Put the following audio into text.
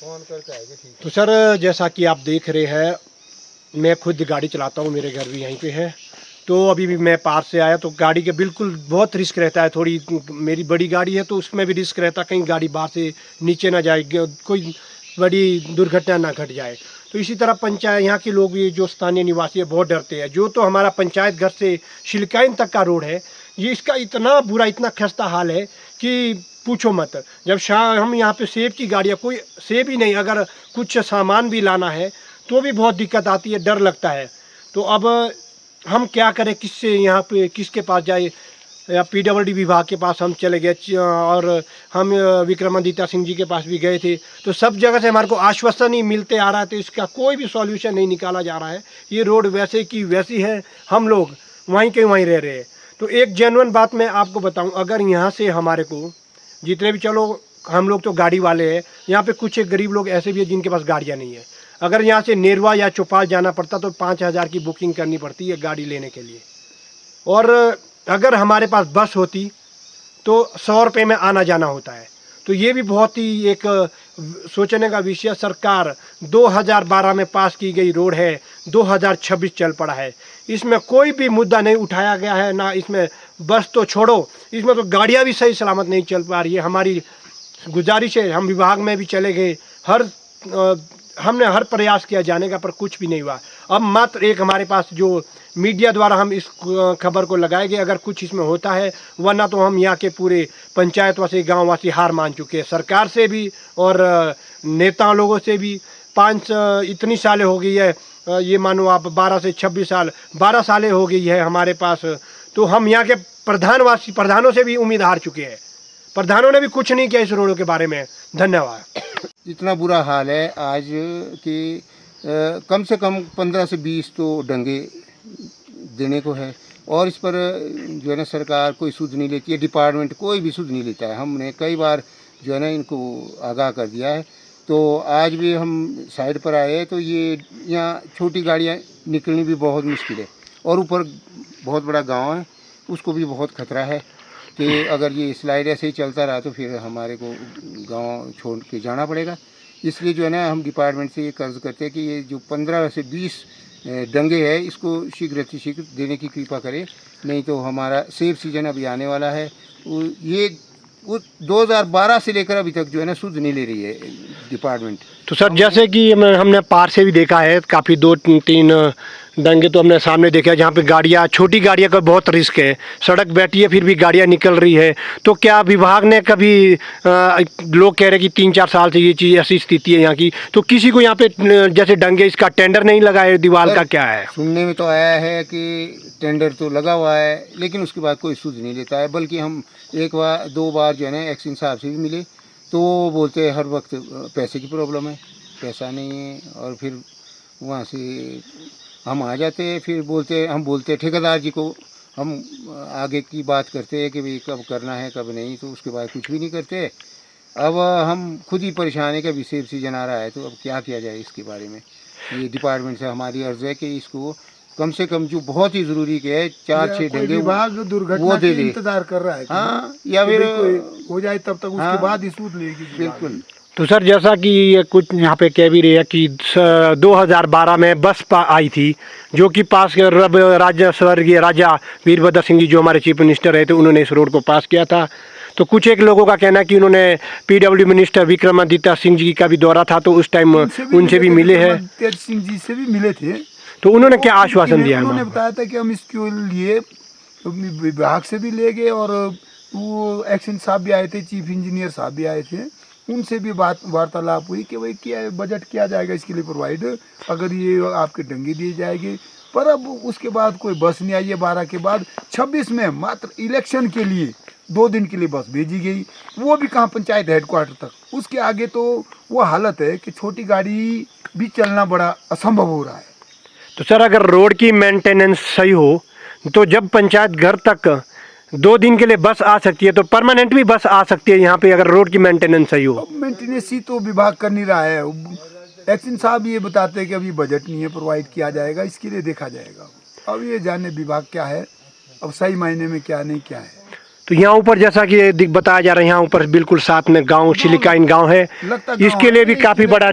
तो सर जैसा कि आप देख रहे हैं, मैं खुद गाड़ी चलाता हूँ, मेरे घर भी यहीं पे है। तो अभी भी मैं पार से आया तो गाड़ी के बिल्कुल बहुत रिस्क रहता है। थोड़ी मेरी बड़ी गाड़ी है तो उसमें भी रिस्क रहता है, कहीं गाड़ी बाहर से नीचे ना जाए, कोई बड़ी दुर्घटना ना घट जाए। तो इसी तरह पंचायत यहाँ के लोग भी जो स्थानीय निवासी है बहुत डरते हैं। जो तो हमारा पंचायत घर से शिलकाइन तक का रोड है, ये इसका इतना बुरा, इतना खस्ता हाल है कि पूछो मत। जब हम यहाँ पे सेब की गाड़ियाँ, कोई सेब ही नहीं, अगर कुछ सामान भी लाना है तो भी बहुत दिक्कत आती है, डर लगता है। तो अब हम क्या करें, किससे यहाँ पे किसके पास जाए? या पीडब्ल्यूडी विभाग के पास हम चले गए और हम विक्रमादित्य सिंह जी के पास भी गए थे। तो सब जगह से हमारे को आश्वासन ही मिलते आ रहा है, तो इसका कोई भी सॉल्यूशन नहीं निकाला जा रहा है। ये रोड वैसे की वैसी है, हम लोग वहीं के वहीं रह रहे हैं। तो एक जेन्युइन बात मैं आपको बताऊं, अगर यहाँ से हमारे को जितने भी, चलो हम लोग तो गाड़ी वाले हैं, यहाँ पे कुछ एक गरीब लोग ऐसे भी हैं जिनके पास गाड़ियाँ नहीं है। अगर यहाँ से नेरवा या चौपाल जाना पड़ता तो 5,000 की बुकिंग करनी पड़ती है गाड़ी लेने के लिए। और अगर हमारे पास बस होती तो 100 रुपये में आना जाना होता है। तो ये भी बहुत ही एक सोचने का विषय। सरकार 2012 में पास की गई रोड है, 2026 चल पड़ा है, इसमें कोई भी मुद्दा नहीं उठाया गया है ना। इसमें बस तो छोड़ो, इसमें तो गाड़ियाँ भी सही सलामत नहीं चल पा रही है। हमारी गुजारिश है, हम विभाग में भी चले गए, हमने हर प्रयास किया जाने का, पर कुछ भी नहीं हुआ। अब मात्र एक हमारे पास जो मीडिया द्वारा हम इस खबर को लगाएंगे अगर कुछ इसमें होता है, वरना तो हम यहाँ के पूरे पंचायतवासी, गांववासी हार मान चुके हैं, सरकार से भी और नेता लोगों से भी। इतनी सालें हो गई है, ये मानो आप 12 से 26 साल, 12 सालें हो गई है हमारे पास। तो हम यहाँ के प्रधानों से भी उम्मीद हार चुके हैं। प्रधानों ने भी कुछ नहीं किया इस रोड के बारे में। धन्यवाद। इतना बुरा हाल है आज कि कम से कम 15 से 20 तो डंगे देने को है, और इस पर जो है ना सरकार कोई सुध नहीं लेती है, डिपार्टमेंट कोई भी सुध नहीं लेता है। हमने कई बार जो है ना इनको आगाह कर दिया है। तो आज भी हम साइड पर आए तो ये यहाँ छोटी गाड़ियाँ निकलनी भी बहुत मुश्किल है, और ऊपर बहुत बड़ा गांव है, उसको भी बहुत खतरा है कि अगर ये स्लाइड ऐसे ही चलता रहा तो फिर हमारे को गांव छोड़ के जाना पड़ेगा। इसलिए जो है ना हम डिपार्टमेंट से ये कर्ज करते हैं कि ये जो 15 से 20 डंगे है इसको शीघ्र अतिशीघ्र देने की कृपा करें, नहीं तो हमारा सेब सीजन अभी आने वाला है। ये 2012 से लेकर अभी तक जो है ना सुध नहीं ले रही है डिपार्टमेंट। तो सर जैसे कि हमने पार से भी देखा है, काफ़ी 2-3 दंगे तो हमने सामने देखा है जहाँ पे गाड़ियाँ, छोटी गाड़ियाँ का बहुत रिस्क है, सड़क बैठी है फिर भी गाड़ियाँ निकल रही है। तो क्या विभाग ने कभी लोग कह रहे कि 3-4 साल से ये चीज़ ऐसी स्थिति है यहाँ की, तो किसी को यहाँ पे जैसे दंगे इसका टेंडर नहीं लगा है, दीवार का क्या है? सुनने में तो आया है कि टेंडर तो लगा हुआ है, लेकिन उसके बाद कोई सुध नहीं लेता है। बल्कि हम 1-2 बार जो है ना एक्शन साहब से भी मिले तो वो बोलते हैं हर वक्त पैसे की प्रॉब्लम है, पैसा नहीं है। और फिर वहाँ से हम आ जाते हैं, फिर हम बोलते हैं ठेकेदार जी को, हम आगे की बात करते हैं कि भाई कब करना है कब नहीं, तो उसके बाद कुछ भी नहीं करते। अब हम खुद ही परेशान है कि अभी सेब सीजन आ रहा है, तो अब क्या किया जाए इसके बारे में। ये डिपार्टमेंट से हमारी अर्ज है कि इसको कम से कम जो बहुत ही ज़रूरी के है 4-6 डंगे विभाग दुर्घटना के इंतजार कर रहा है। हाँ, या फिर हो जाए तब तक उसके बाद ही सूद लेगी बिल्कुल। तो सर जैसा कि ये कुछ यहाँ पे कह भी रही है कि 2012 में बस आई थी, जो कि पास स्वर्गीय राजा वीरभद्र सिंह जी जो हमारे चीफ मिनिस्टर रहे थे, उन्होंने इस रोड को पास किया था। तो कुछ एक लोगों का कहना है कि उन्होंने पीडब्ल्यू मिनिस्टर विक्रमादित्य सिंह जी का भी दौरा था, तो उस टाइम उनसे भी मिले हैं। सिंह जी से भी मिले थे, तो उन्होंने क्या आश्वासन दिया? उन्होंने बताया था कि हम इसके लिए विभाग से भी ले गए, और वो एक्शन साहब भी आए थे, चीफ इंजीनियर साहब भी आए थे, उनसे भी वार्तालाप हुई कि भाई क्या बजट किया जाएगा इसके लिए प्रोवाइड, अगर ये आपके डंगे दिए जाएंगे। पर अब उसके बाद कोई बस नहीं आई है। 12 के बाद 26 में मात्र इलेक्शन के लिए 2 दिन के लिए बस भेजी गई, वो भी कहाँ पंचायत हेडक्वार्टर तक। उसके आगे तो वो हालत है कि छोटी गाड़ी भी चलना बड़ा असंभव हो रहा है। तो सर अगर रोड की मेंटेनेंस सही हो तो जब पंचायत घर तक 2 दिन के लिए बस आ सकती है, तो परमानेंट भी बस आ सकती है यहाँ पे, अगर रोड की मेंटेनेंस सही हो। मेंटेनेंस ही तो विभाग कर नहीं रहा है। एक्शन साहब ये बताते हैं कि अभी बजट नहीं है, प्रोवाइड किया जाएगा, इसके लिए देखा जाएगा। अब ये जाने विभाग क्या है, अब सही मायने में क्या नहीं क्या है। तो यहाँ ऊपर जैसा कि बताया जा रहा है, यहाँ ऊपर बिल्कुल साथ में गांव शिलिकाइन गांव है, लगता गाँव इसके लिए है, भी इसके काफी लिए- बड़ा